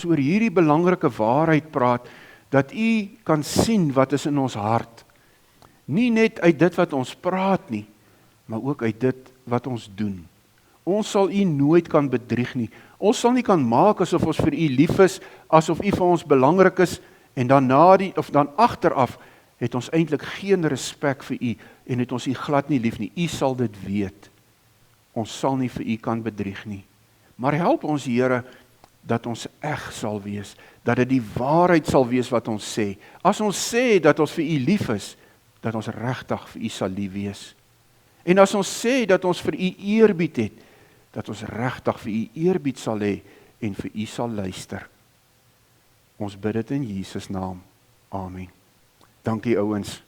ons oor hierdie belangrike waarheid praat, dat U kan sien wat is in ons hart. Nie net uit dit wat ons praat nie, maar ook uit dit wat ons doen. Ons sal U nooit kan bedrieg nie. Ons sal nie kan maak asof ons vir U lief is, asof U vir ons belangrik is, en dan dan agteraf het ons eintlik geen respek vir U en het ons U glad nie lief nie. U sal dit weet. Ons sal nie vir U kan bedrieg nie. Maar help ons, Here, dat ons eg sal wees, dat dit die waarheid sal wees wat ons sê. As ons sê dat ons vir U lief is, dat ons regtig vir U sal lief wees. En as ons sê dat ons vir U eerbied het, dat ons regtig vir U eerbied sal hê en vir U sal luister. Ons bid dit in Jesus naam. Amen. Dankie ouens.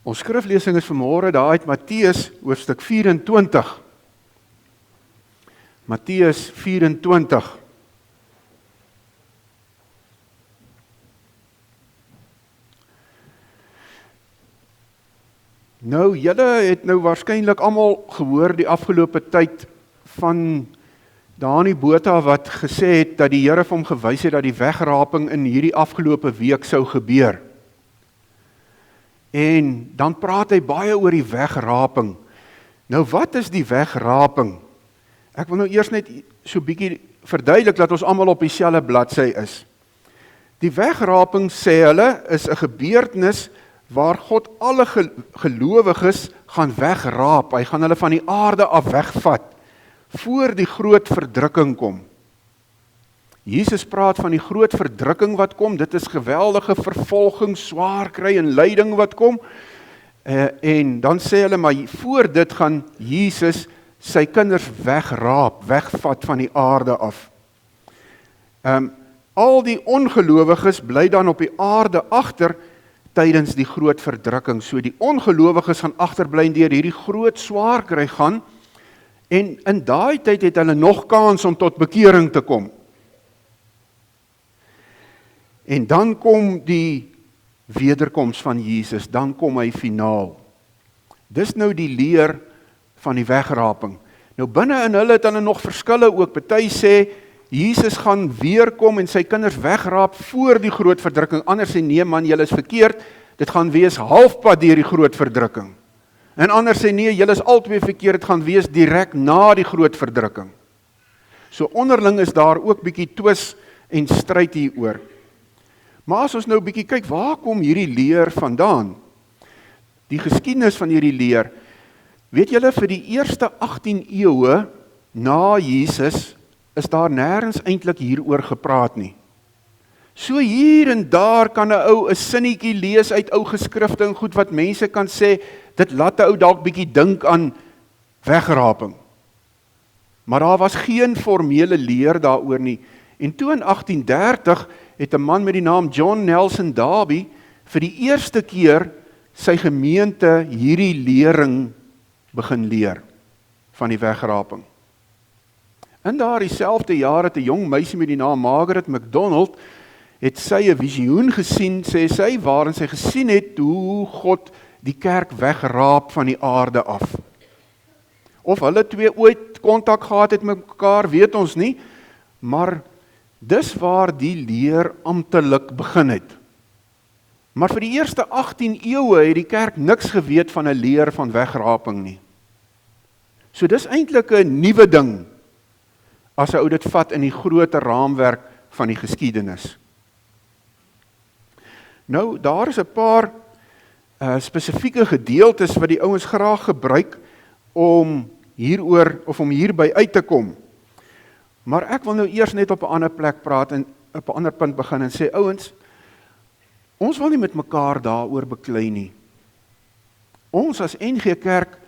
Ons skriflesing is vanmôre daar uit Matteus hoofstuk 24. Matteus 24. Nou, julle het nou waarskynlik almal gehoor die afgelope tyd van Dani Botha wat gesê het dat die Here vir hom gewys het dat die wegraping in hierdie afgelope week sou gebeur. En dan praat hy baie oor die wegraping. Nou, wat is die wegraping? Ek wil nou eers net so bietjie verduidelik dat ons almal op dieselfde bladsy is. Die wegraping, sê hulle, is 'n gebeurtenis waar God alle gelowiges gaan wegraap. Hy gaan hulle van die aarde af wegvat, voor die groot verdrukking kom. Jesus praat van die groot verdrukking wat kom, dit is geweldige vervolging, swaar kry en lyding wat kom, en dan sê hulle, maar voor dit gaan Jesus sy kinders wegraap, wegvat van die aarde af. Al die ongelowiges bly dan op die aarde agter, tydens die groot verdrukking. So die ongelowiges gaan agterbly deur hierdie groot swaar kry gaan, en in daai tyd het hulle nog kans om tot bekering te kom. En dan kom die wederkoms van Jesus, dan kom hy finaal. Dis nou die leer van die wegraping. Nou binne in hulle het hulle nog verskille ook. Party sê, Jesus gaan weer kom en sy kinders wegraap voor die groot verdrukking. Ander sê, nee man, julle is verkeerd, dit gaan wees halfpad deur die groot verdrukking. En ander sê, nee, julle is albei verkeerd, dit gaan wees direk na die groot verdrukking. So onderling is daar ook bietjie twis en stryd hieroor. Maar as ons nou bietjie kyk, waar kom hierdie leer vandaan? Die geskiedenis van hierdie leer, weet julle, vir die eerste 18 eeue na Jesus, is daar nêrens eintlik hieroor gepraat nie. So hier en daar kan 'n ou 'n sinnetjie lees uit ou geskrifte en goed wat mense kan sê, dit laat 'n ou dalk bietjie dink aan wegraping. Maar daar was geen formele leer daaroor nie. En toe in 1830 het 'n man met die naam John Nelson Darby vir die eerste keer sy gemeente hierdie lering begin leer van die wegraping. In daardie selfde jaar het 'n jong meisie met die naam Margaret MacDonald het sy 'n visioen gesien, sê sy, waarin sy gesien het hoe God die kerk wegraap van die aarde af. Of hulle twee ooit kontak gehad het met mekaar, weet ons nie, maar dis waar die leer amptelik begin het. Maar vir die eerste 18 eeue het die kerk niks geweet van 'n leer van wegraping nie. So dis eintlik 'n nuwe ding, as 'n ou dit vat in die groter raamwerk van die geskiedenis. Nou, daar is 'n paar spesifieke gedeeltes wat die ouens graag gebruik om hieroor of om hierby uit te kom. Maar ek wil nou eers net op 'n ander plek praat en op 'n ander punt begin en sê, ouens, ons wil nie met mekaar daaroor beklei nie. Ons as NG Kerk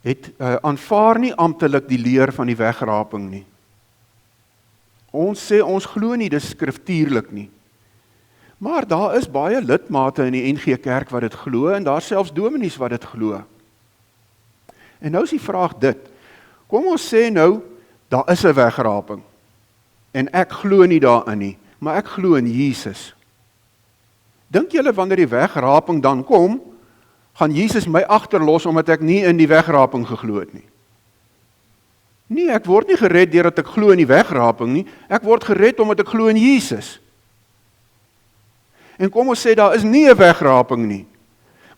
het aanvaar nie amptelik die leer van die wegraping nie. Ons sê ons glo nie dis skriftuurlik nie. Maar daar is baie lidmate in die NG Kerk wat dit glo en daar selfs dominees wat dit glo. En nou is die vraag dit, kom ons sê nou, daar is 'n wegraping en ek glo nie daarin nie, maar ek glo in Jesus. Dink julle wanneer die wegraping dan kom, gaan Jesus my agterlos omdat ek nie in die wegraping geglo het nie. Nee, ek word nie gered deurdat ek glo in die wegraping nie, ek word gered omdat ek glo in Jesus. En kom ons sê, daar is nie 'n wegraping nie,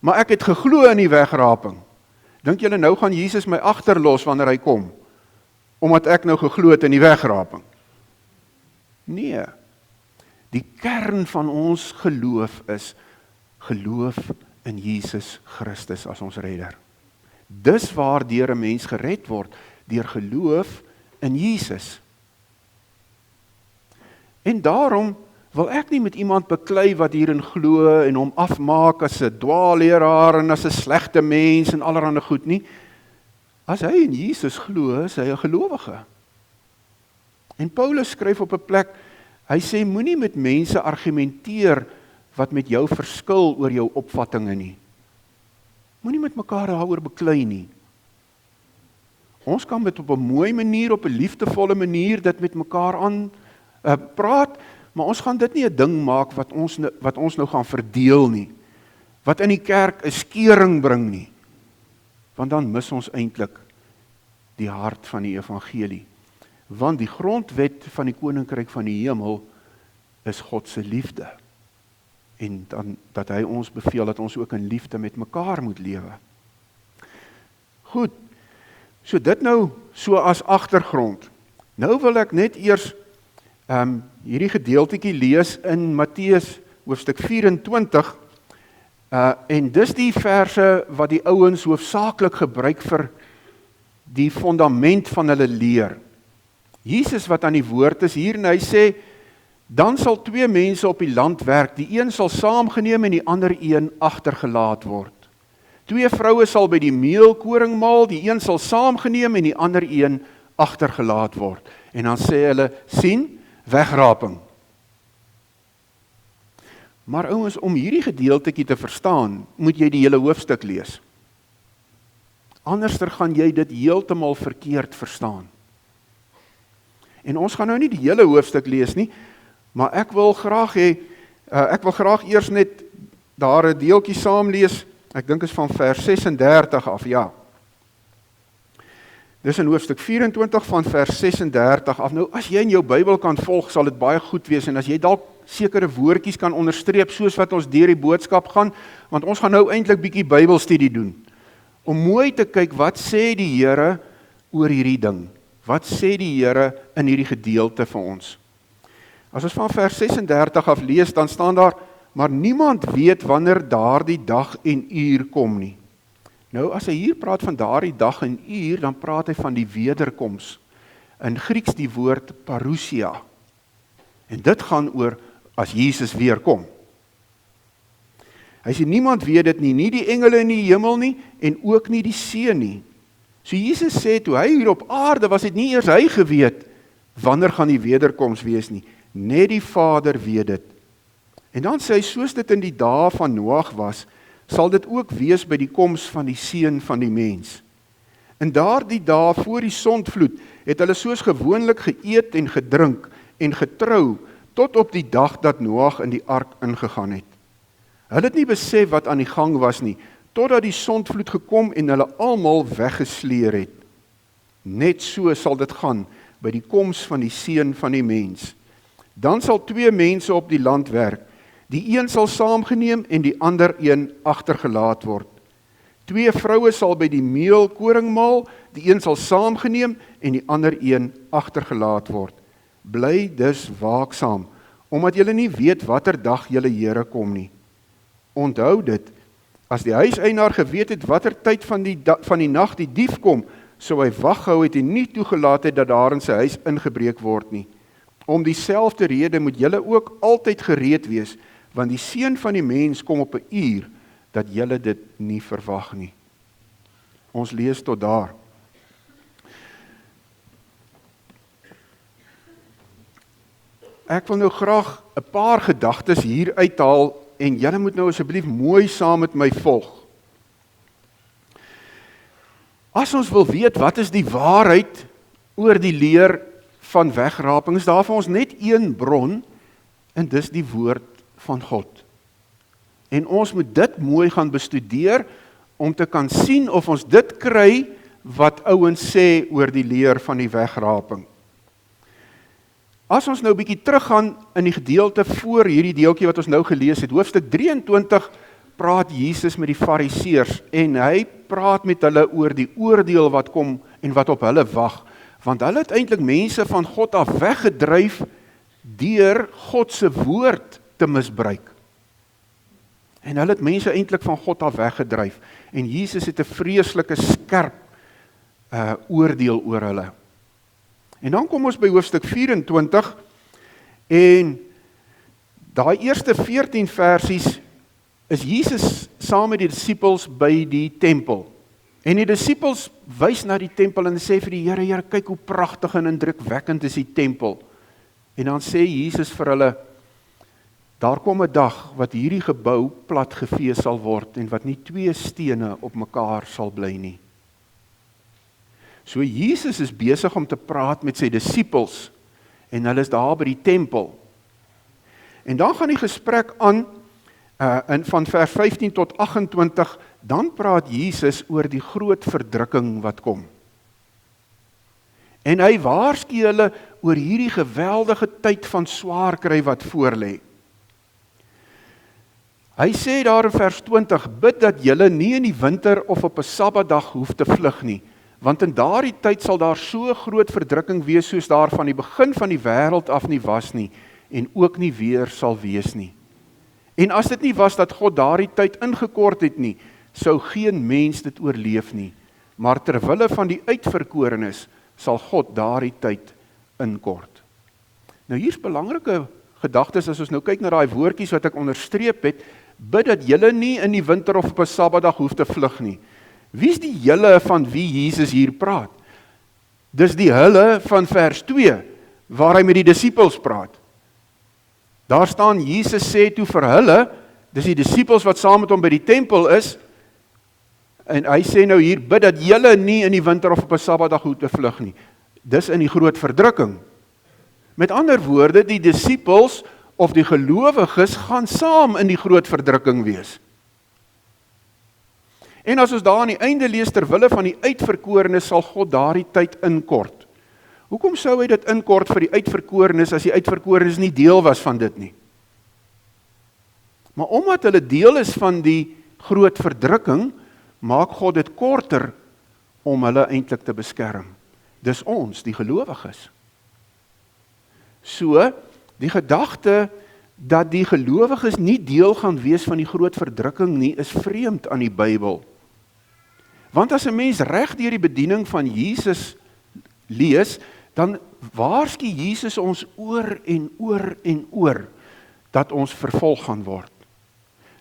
maar ek het geglo in die wegraping. Dink julle nou gaan Jesus my agterlos wanneer hy kom, omdat ek nou geglo het in die wegraping? Nee, die kern van ons geloof is geloof in Jesus Christus as ons redder. Dis waardeur 'n mens gered word, deur geloof in Jesus. En daarom wil ek nie met iemand beklei wat hierin glo en hom afmaak as 'n dwaalleraar en as 'n slegte mens en allerlei goed nie. As hy in Jesus glo, is hy 'n gelowige. En Paulus skryf op 'n plek, hy sê moenie met mense argumenteer wat met jou verskil oor jou opvattinge nie. Moenie met mekaar daaroor beklei nie. Ons kan met op 'n mooi manier, op 'n liefdevolle manier dit met mekaar aan praat, maar ons gaan dit nie 'n ding maak wat ons nou gaan verdeel nie. Wat in die kerk 'n skeuring bring nie. Want dan mis ons eintlik die hart van die evangelie. Want die grondwet van die koninkryk van die hemel is God se liefde. En dan dat hy ons beveel dat ons ook in liefde met mekaar moet lewe. Goed, so dit nou so as agtergrond. Nou wil ek net eers hierdie gedeeltetjie lees in Matteus hoofstuk 24, en dis die verse wat die ouens hoofsaaklik gebruik vir die fondament van hulle leer. Jesus wat aan die woord is hier en hy sê, dan sal 2 mense op die land werk, die een sal saamgeneem en die ander een agtergelaat word. 2 vroue sal by die meelkoring maal, die een sal saamgeneem en die ander een agtergelaat word. En dan sê hulle, sien, wegraping. Maar ouens, om hierdie gedeeltetjie te verstaan, moet jy die hele hoofstuk lees. Anderster gaan jy dit heeltemal verkeerd verstaan. En ons gaan nou nie die hele hoofstuk lees nie, maar ek wil graag eers net daar 'n deeltjie saam lees. Ek dink is van vers 36 af, ja. Dis in hoofstuk 24 van vers 36 af. Nou, as jy in jou Bybel kan volg, sal dit baie goed wees, en as jy dalk sekere woordjies kan onderstreep, soos wat ons deur die boodskap gaan, want ons gaan nou eintlik bietjie Bybelstudie doen, om mooi te kyk, wat sê die Here oor hierdie ding? Wat sê die Here in hierdie gedeelte vir ons? As ons van vers 36 af lees, dan staan daar, maar niemand weet wanneer daardie dag en uur kom nie. Nou, as hy hier praat van daardie dag en uur, dan praat hy van die wederkoms. In Grieks die woord parousia. En dit gaan oor as Jesus weer kom. Hy sê, niemand weet dit nie die engele in die hemel nie, en ook nie die see nie. So Jesus sê, toe hy hier op aarde was, het nie eers hy geweet, wanneer gaan die wederkoms wees nie. Net die Vader weet dit. En dan sê hy, soos dit in die dae van Noag was, sal dit ook wees by die koms van die Seun van die mens. In daardie dae voor die sondvloed, het hulle soos gewoonlik geëet en gedrink en getrou, tot op die dag dat Noag in die ark ingegaan het. Hulle het nie besef wat aan die gang was nie, totdat die sondvloed gekom en hulle almal weggesleer het. Net so sal dit gaan by die koms van die Seun van die mens. Dan sal 2 mense op die land werk. Die een sal saamgeneem en die ander een agtergelaat word. 2 vroue sal by die meelkoring maal, die een sal saamgeneem en die ander een agtergelaat word. Bly dus waaksaam, omdat julle nie weet watter dag julle Here kom nie. Onthou dit, as die huiseienaar geweet het watter tyd van die nag die dief kom, sou hy wag gehou het en nie toegelaat het dat daar in sy huis ingebreek word nie. Om dieselfde rede moet julle ook altyd gereed wees, want die Seun van die mens kom op 'n uur, dat julle dit nie verwag nie. Ons lees tot daar. Ek wil nou graag 'n paar gedagtes hier uithaal, en julle moet nou asseblief mooi saam met my volg. As ons wil weet wat is die waarheid oor die leer van wegraping, is daar vir ons net een bron, en dis die woord van God. En ons moet dit mooi gaan bestudeer, om te kan sien of ons dit kry wat ouens sê oor die leer van die wegraping. As ons nou 'n bietjie teruggaan in die gedeelte voor hierdie deeltjie wat ons nou gelees het, hoofstuk 23, praat Jesus met die fariseërs en hy praat met hulle oor die oordeel wat kom en wat op hulle wag, want hulle het eintlik mense van God af weggedryf deur God se woord te misbruik. En hulle het mense eintlik van God af weggedryf en Jesus het 'n vreeslike skerp oordeel oor hulle. En dan kom ons by hoofstuk 24 en daai eerste 14 versies is Jesus saam met die disippels by die tempel. En die disippels wys na die tempel en sê vir die Here, Here, kyk hoe pragtig en indrukwekkend is die tempel. En dan sê Jesus vir hulle, daar kom 'n dag wat hierdie gebou platgevee sal word en wat nie 2 stene op mekaar sal bly nie. So Jesus is besig om te praat met sy disippels en hulle is daar by die tempel. En dan gaan die gesprek aan van vers 15 tot 28, dan praat Jesus oor die groot verdrukking wat kom. En hy waarsku hulle oor hierdie geweldige tyd van swaar kry wat voorlê. Hy sê daar in vers 20, bid dat julle nie in die winter of op 'n Sabbatdag hoef te vlug nie, want in daardie tyd sal daar so groot verdrukking wees soos daar van die begin van die wêreld af nie was nie, en ook nie weer sal wees nie. En as dit nie was dat God daardie tyd ingekort het nie, sou geen mens dit oorleef nie, maar terwille van die uitverkorenes sal God daardie tyd inkort. Nou hier's belangrike gedagtes as ons nou kyk na daai woordjies wat ek onderstreep het, bid dat julle nie in die winter of op 'n Sabbatdag hoef te vlug nie. Wie is die julle van wie Jesus hier praat? Dis die hulle van vers 2, waar hy met die disippels praat. Daar staan, Jesus sê toe vir hulle, dis die disippels wat saam met hom by die tempel is, en hy sê nou hier, bid dat julle nie in die winter of op 'n Sabbatdag hoef te vlug nie. Dis in die groot verdrukking. Met ander woorde, die disippels of die gelowiges gaan saam in die groot verdrukking wees. En as ons daar aan die einde lees, terwille van die uitverkorenes sal God daardie tyd inkort. Hoekom sou hy dit inkort vir die uitverkorenes as die uitverkorenes nie deel was van dit nie? Maar omdat hulle deel is van die groot verdrukking, maak God dit korter om hulle eintlik te beskerm. Dis ons, die gelowiges. So, die gedagte dat die gelowiges nie deel gaan wees van die groot verdrukking nie, is vreemd aan die Bybel. Want as 'n mens reg deur die bediening van Jesus lees, dan waarsku Jesus ons oor en oor en oor dat ons vervolg gaan word,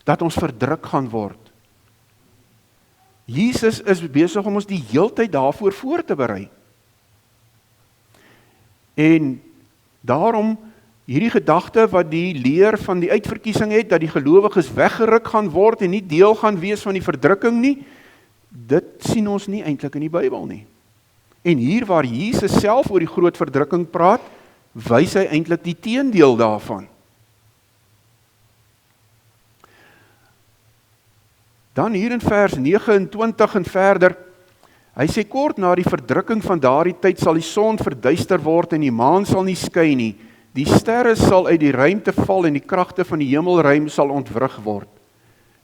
dat ons verdruk gaan word. Jesus is besig om ons die heeltyd daarvoor voor te berei. En daarom hierdie gedagte wat die leer van die uitverkiesing het, dat die gelowiges weggeruk gaan word en nie deel gaan wees van die verdrukking nie, dit sien ons nie eintlik in die Bybel nie. En hier waar Jesus self oor die groot verdrukking praat, wys hy eintlik die teendeel daarvan. Dan hier in vers 29 en verder, hy sê kort na die verdrukking van daardie tyd sal die son verduister word en die maan sal nie skyn nie. Die sterre sal uit die ruimte val en die kragte van die hemelruim sal ontwrig word.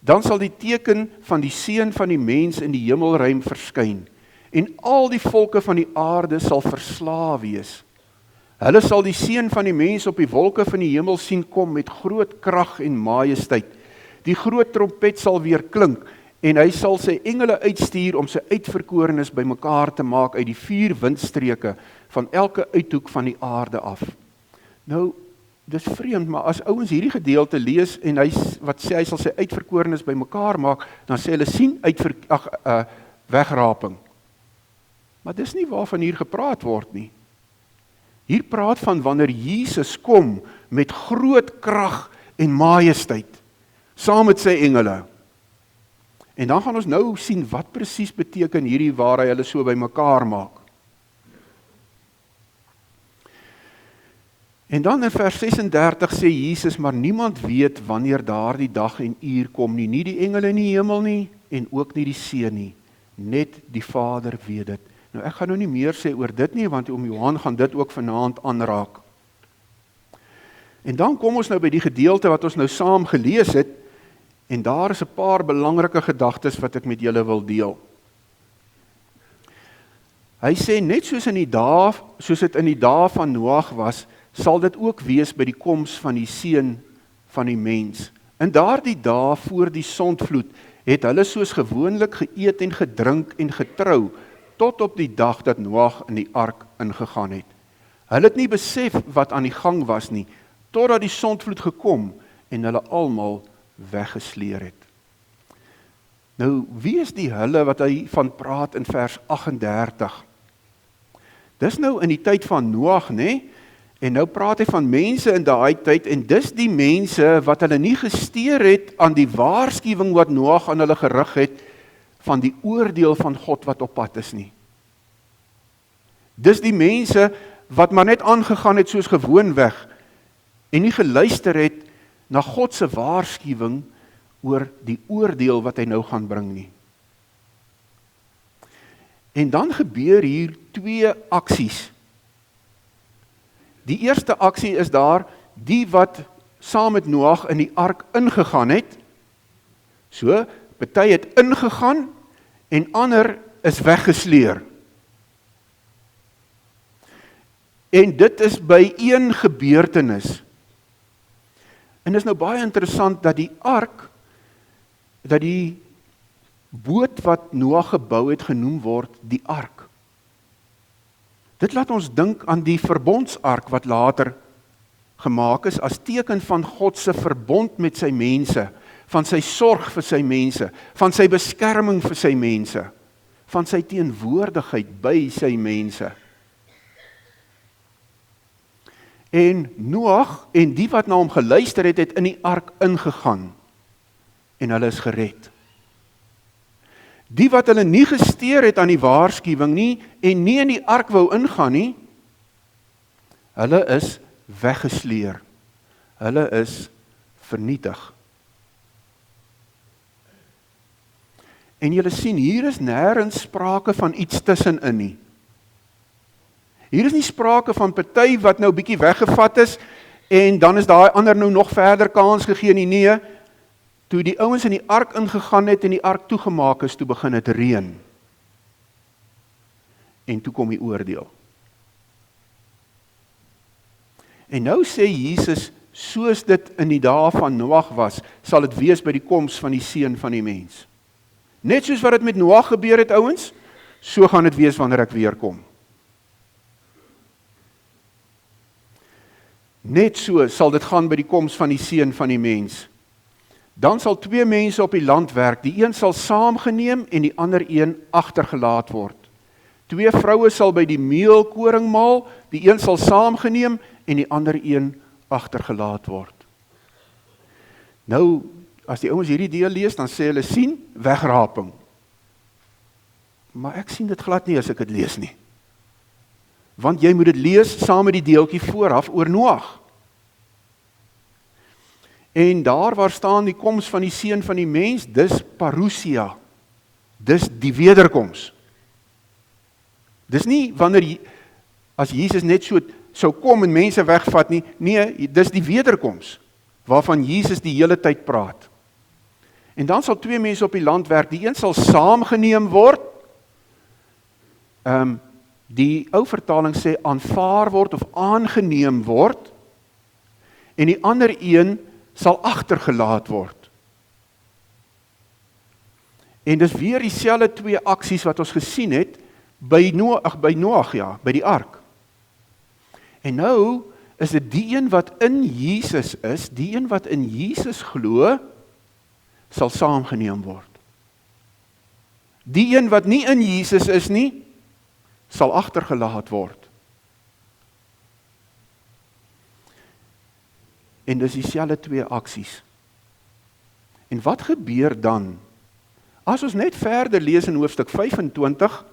Dan sal die teken van die seun van die mens in die hemelruim verskyn en al die volke van die aarde sal verslae wees. Hulle sal die seun van die mens op die wolke van die hemel sien kom met groot krag en majesteit. Die groot trompet sal weer klink en hy sal sy engele uitstuur om sy uitverkorenes bymekaar te maak uit die 4 windstreke van elke uithoek van die aarde af. Nou, dis vreemd, maar as ouens hierdie gedeelte lees en wat sê hy sal sy uitverkorenes bymekaar maak, dan sê hulle sien wegraping. Maar dis nie waarvan hier gepraat word nie. Hier praat van wanneer Jesus kom met groot krag en majesteit, saam met sy engele. En dan gaan ons nou sien wat presies beteken hierdie waar hy hulle so bymekaar maak. En dan in vers 36 sê Jesus, maar niemand weet wanneer daardie dag en uur kom nie, nie die engele in die hemel nie, en ook nie die Seun nie, net die Vader weet dit. Nou ek gaan nou nie meer sê oor dit nie, want oom Johan gaan dit ook vanaand aanraak. En dan kom ons nou by die gedeelte wat ons nou saam gelees het, en daar is 'n paar belangrike gedagtes wat ek met julle wil deel. Hy sê, net soos dit in die dae van Noag was, sal dit ook wees by die koms van die Seun van die mens. In daardie dae voor die sondvloed het hulle soos gewoonlik geëet en gedrink en getrou, tot op die dag dat Noag in die ark ingegaan het. Hulle het nie besef wat aan die gang was nie, totdat die sondvloed gekom en hulle almal weggesleer het. Nou, wie is die hulle wat hy van praat in vers 38? Dis nou in die tyd van Noag, né? En nou praat hy van mense in daai tyd, en dis die mense wat hulle nie gesteer het aan die waarskuwing wat Noag aan hulle gerig het, van die oordeel van God wat op pad is nie. Dis die mense wat maar net aangegaan het soos gewoonweg, en nie geluister het na God se waarskuwing oor die oordeel wat hy nou gaan bring nie. En dan gebeur hier 2 aksies. Die eerste aksie is daar, die wat saam met Noag in die ark ingegaan het. So, party het ingegaan, en ander is weggesleer. En dit is by een gebeurtenis. En dit is nou baie interessant dat die ark, dat die boot wat Noag gebou het genoem word, die ark. Dit laat ons dink aan die verbondsark wat later gemaak is as teken van God se verbond met sy mense, van sy sorg vir sy mense, van sy beskerming vir sy mense, van sy teenwoordigheid by sy mense. En Noag en die wat na hom geluister het, het in die ark ingegaan en hulle is gered. Die wat hulle nie gesteer het aan die waarskuwing nie en nie in die ark wou ingaan nie, hulle is weggesleer. Hulle is vernietig. En julle sien, hier is nêrens sprake van iets tussenin nie. Hier is nie sprake van party wat nou bietjie weggevat is en dan is daai ander nou nog verder kans gegee nie. Nee, toe die ouens in die ark ingegaan het en die ark toegemaak is, toe begin het reën. En toe kom die oordeel. En nou sê Jesus, soos dit in die dae van Noag was, sal dit wees by die koms van die Seun van die mens. Net soos wat dit met Noag gebeur het, ouens, so gaan dit wees wanneer ek weer kom. Net so sal dit gaan by die koms van die Seun van die mens. Dan sal 2 mense op die land werk, die een sal saamgeneem en die ander een agtergelaat word. 2 vroue sal by die meelkoring maal, die een sal saamgeneem en die ander een agtergelaat word. Nou, as die ouens hierdie deel lees, dan sê hulle, sien, wegraping. Maar ek sien dit glad nie as ek dit lees nie. Want jy moet dit lees saam met die deeltjie vooraf oor Noag. En daar waar staan die koms van die Seun van die mens, dis parousia. Dis die wederkoms. Dis nie wanneer, as Jesus net so sou kom en mense wegvat nie, nee, dis die wederkoms, waarvan Jesus die hele tyd praat. En dan sal 2 mense op die land werk, die een sal saamgeneem word, die ou vertaling sê aanvaar word of aangeneem word, en die ander een sal agtergelaat word. En dis weer dieselfde 2 aksies wat ons gesien het by Noag, ja, by die ark. En nou is dit die een wat in Jesus is, die een wat in Jesus glo, sal saamgeneem word. Die een wat nie in Jesus is nie, sal agtergelaat word. En dis dieselfde 2 aksies. En wat gebeur dan? As ons net verder lees in hoofstuk 25,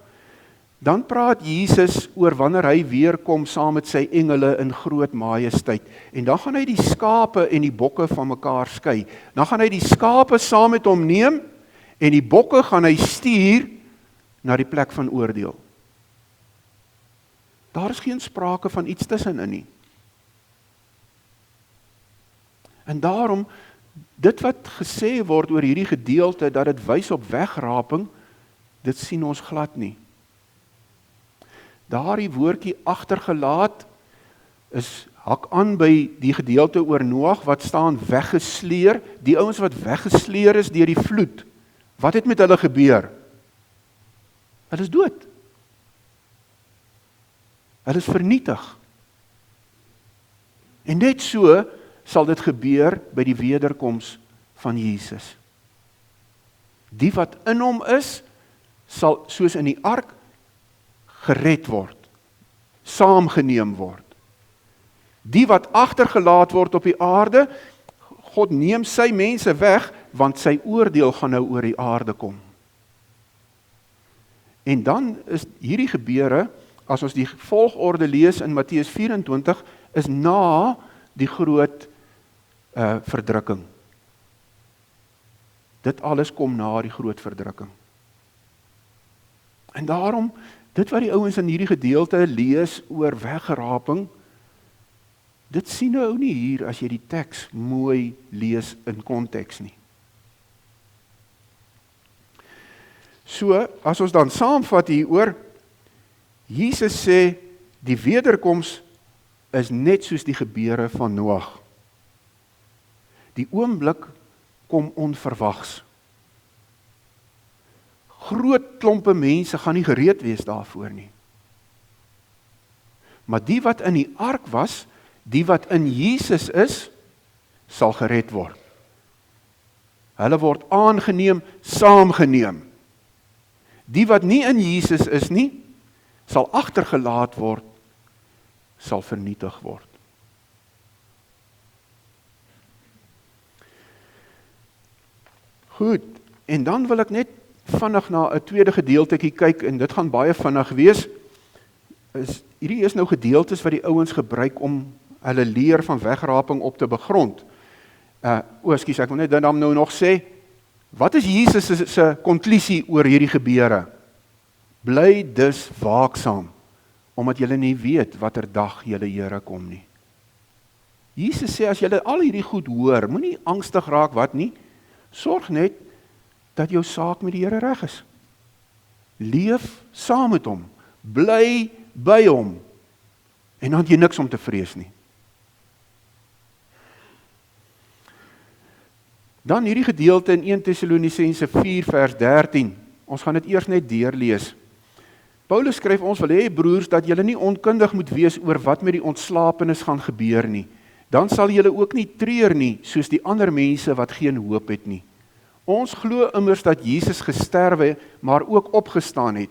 dan praat Jesus oor wanneer hy weer kom saam met sy engele in groot majesteit. En dan gaan hy die skape en die bokke van mekaar skei. Dan gaan hy die skape saam met hom neem En die bokke gaan hy stuur na die plek van oordeel. Daar is geen sprake van iets tussenin nie. En daarom, dit wat gesê word oor hierdie gedeelte, dat dit wys op wegraping, dit sien ons glad nie. Daardie woordjie agtergelaat, hak aan by die gedeelte oor Noag, wat staan weggesleer, die ouens wat weggesleer is deur die vloed. Wat het met hulle gebeur? Hulle is dood. Hulle is vernietig. En net so sal dit gebeur by die wederkoms van Jesus. Die wat in hom is, sal soos in die ark gered word, saamgeneem word. Die wat agtergelaat word op die aarde, God neem sy mense weg, want sy oordeel gaan nou oor die aarde kom. En dan is hierdie gebeure, as ons die volgorde lees in Matteus 24, is na die groot verdrukking. Dit alles kom na die groot verdrukking. En daarom, dit wat die ouens in hierdie gedeelte lees oor weggeraping, dit sien nou nie hier as jy die teks mooi lees in konteks nie. So, as ons dan saamvat hieroor, Jesus sê, die wederkoms is net soos die gebeure van Noag. Die oomblik kom onverwags. Groot klompe mense gaan nie gereed wees daarvoor nie. Maar die wat in die ark was, die wat in Jesus is, sal gered word. Hulle word aangeneem, saamgeneem. Die wat nie in Jesus is nie, sal agtergelaat word, sal vernietig word. Goed, en dan wil ek net vinnig na 'n tweede gedeeltetjie kyk, en dit gaan baie vinnig wees. Hierdie is nou gedeeltes wat die ouens gebruik om hulle leer van wegraping op te begrond. Ekskuus, ek wil net dan nou nog sê, wat is Jesus se konklusie oor hierdie gebeure? Bly dus waaksaam, omdat julle nie weet watter dag julle Here kom nie. Jesus sê, as julle al hierdie goed hoor, moenie angstig raak wat nie, sorg net dat jou saak met die Here reg is. Leef saam met hom, bly by hom, en dan het jy niks om te vrees nie. Dan hierdie gedeelte in 1 Tessalonisense 4 vers 13, ons gaan dit eers net deurlees. Paulus skryf ons wil hê, broers, dat julle nie onkundig moet wees oor wat met die ontslapenis gaan gebeur nie. Dan sal julle ook nie treur nie, soos die ander mense wat geen hoop het nie. Ons glo immers dat Jesus gesterwe, maar ook opgestaan het.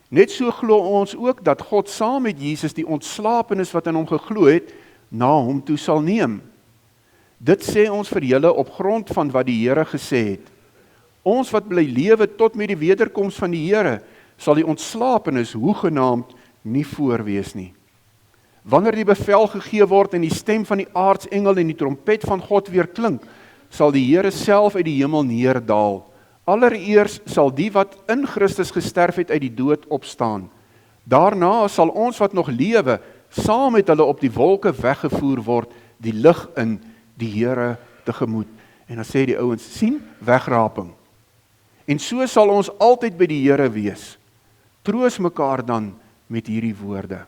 Net so glo ons ook dat God saam met Jesus die ontslapenis wat in hom geglo het, na hom toe sal neem. Dit sê ons vir julle op grond van wat die Here gesê het. Ons wat bly lewe tot met die wederkoms van die Here, sal die ontslapenis hoegenaamd nie voorwees nie. Wanneer die bevel gegee word en die stem van die aartsengel en die trompet van God weer klink, sal die Here self uit die hemel neerdaal. Allereers sal die wat in Christus gesterf het uit die dood opstaan. Daarna sal ons wat nog lewe, saam met hulle op die wolke weggevoer word, die lig in die Here tegemoet. En dan sê die ouens, sien, wegraping. En so sal ons altyd by die Here wees. Troos mekaar dan met hierdie woorde.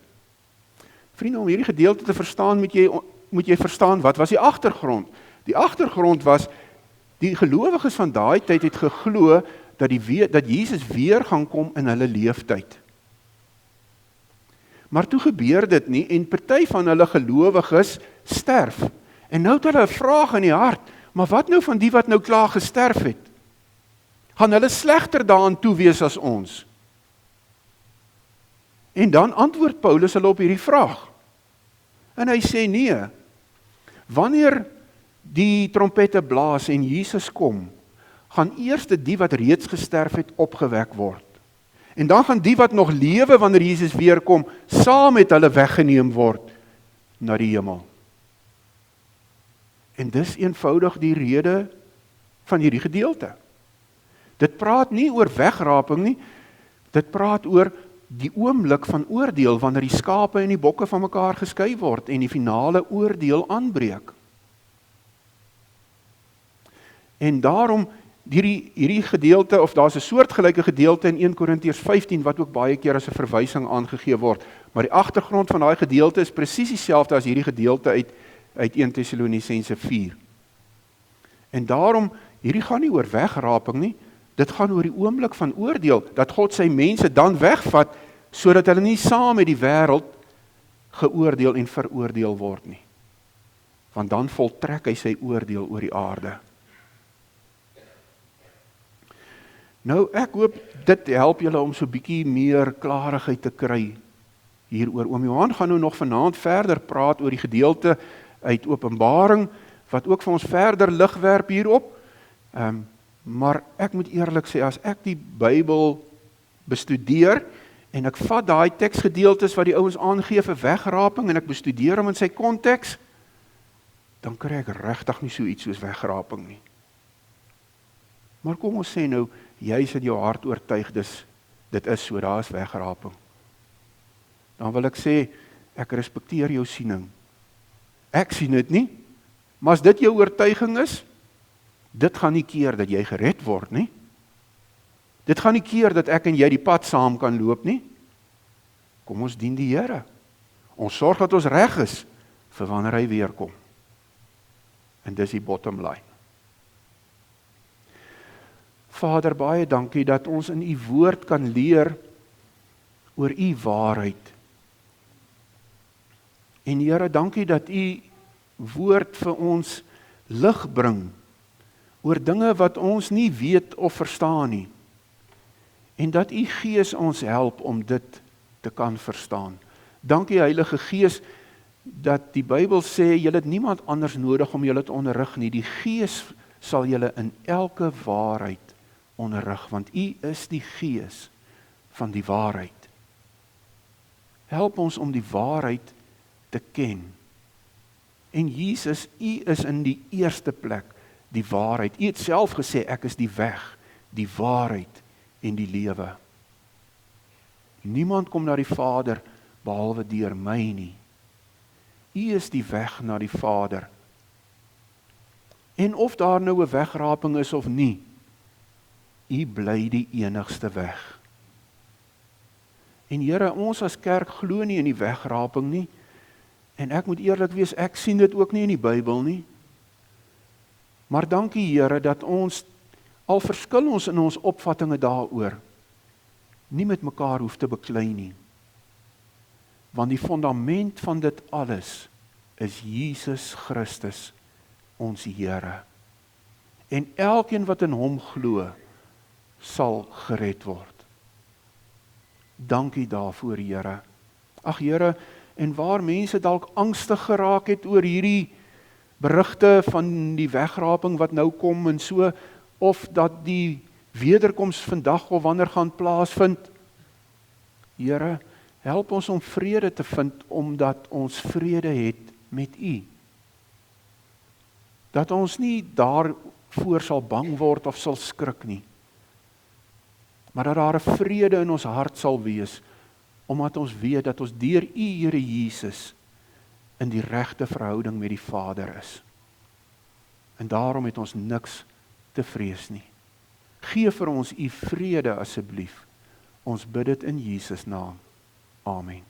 Vriende, om hierdie gedeelte te verstaan, moet jy verstaan, wat was die agtergrond? Die agtergrond was, die gelowiges van daai tyd het geglo, dat Jesus weer gaan kom in hulle leeftyd. Maar toe gebeur dit nie, en party van hulle gelowiges sterf. En nou het hulle 'n vraag in die hart, maar wat nou van die wat nou klaar gesterf het? Gaan hulle slegter daaraan toe wees as ons? En dan antwoord Paulus hulle op hierdie vraag. En hy sê nee, wanneer die trompette blaas en Jesus kom, gaan eers die wat reeds gesterf het opgewek word. En dan gaan die wat nog lewe wanneer Jesus weer kom, saam met hulle weggeneem word na die hemel. En dis eenvoudig die rede van hierdie gedeelte. Dit praat nie oor wegraping nie, dit praat oor die oomblik van oordeel, wanneer die skape en die bokke van mekaar geskei word, en die finale oordeel aanbreek. En daarom, hierdie gedeelte, of daar's 'n soortgelyke gedeelte in 1 Korintiërs 15, wat ook baie keer as 'n verwysing aangegee word, maar die agtergrond van daai gedeelte is presies dieselfde as hierdie gedeelte uit 1 Tessalonisense 4. En daarom, hierdie gaan nie oor wegraping nie, dit gaan oor die oomblik van oordeel, dat God sy mense dan wegvat, sodat hulle nie saam met die wêreld geoordeel en veroordeel word nie. Want dan voltrek hy sy oordeel oor die aarde. Nou, ek hoop dit help julle om so bietjie meer klarigheid te kry hieroor. Oom Johan gaan nou nog vanaand verder praat oor die gedeelte uit Openbaring, wat ook vir ons verder lig werp hierop. Maar ek moet eerlik sê, as ek die Bybel bestudeer, en ek vat daai teksgedeeltes wat die ouens aangee vir wegraping, en ek bestudeer hom in sy konteks, dan kry ek regtig nie so iets soos wegraping nie. Maar kom ons sê nou, jy is in jou hart oortuig, dit is so, daar is wegraping. Dan wil ek sê, ek respekteer jou siening. Ek sien dit nie, maar as dit jou oortuiging is, dit gaan nie keer dat jy gered word nie. Dit gaan nie keer dat ek en jy die pad saam kan loop nie. Kom ons dien die Here. Ons sorg dat ons reg is vir wanneer hy weer kom. En dis die bottom line. Vader, baie dankie dat ons in u woord kan leer oor u waarheid. En Here, dankie dat u woord vir ons lig bring oor dinge wat ons nie weet of verstaan nie. En dat u Gees ons help om dit te kan verstaan. Dankie Heilige Gees dat die Bybel sê, julle het niemand anders nodig om julle te onderrig nie. Die Gees sal julle in elke waarheid onderrig, want u is die Gees van die waarheid. Help ons om die waarheid te ken. En Jesus, u is in die eerste plek die waarheid. U het self gesê, ek is die weg, die waarheid en die lewe. Niemand kom na die Vader behalwe deur my nie. U is die weg na die Vader. En of daar nou 'n wegraping is of nie, u bly die enigste weg. En Here, ons as kerk glo nie in die wegraping nie. En ek moet eerlik wees, ek sien dit ook nie in die Bybel nie. Maar dankie Here dat ons, al verskil ons in ons opvattinge daaroor, nie met mekaar hoef te beklei nie. Want die fundament van dit alles is Jesus Christus, ons Here. En elkeen wat in hom glo, sal gered word. Dankie daarvoor, Here. Ag Here, en waar mense dalk angstig geraak het oor hierdie berigte van die wegraping wat nou kom en so, of dat die wederkoms vandag of wanneer gaan plaasvind, Here, help ons om vrede te vind, omdat ons vrede het met U. Dat ons nie daarvoor sal bang word of sal skrik nie, maar dat daar 'n vrede in ons hart sal wees, omdat ons weet dat ons deur U, Here Jesus, in die regte verhouding met die Vader is. En daarom het ons niks te vrees nie. Gee vir ons U vrede asseblief. Ons bid dit in Jesus naam. Amen.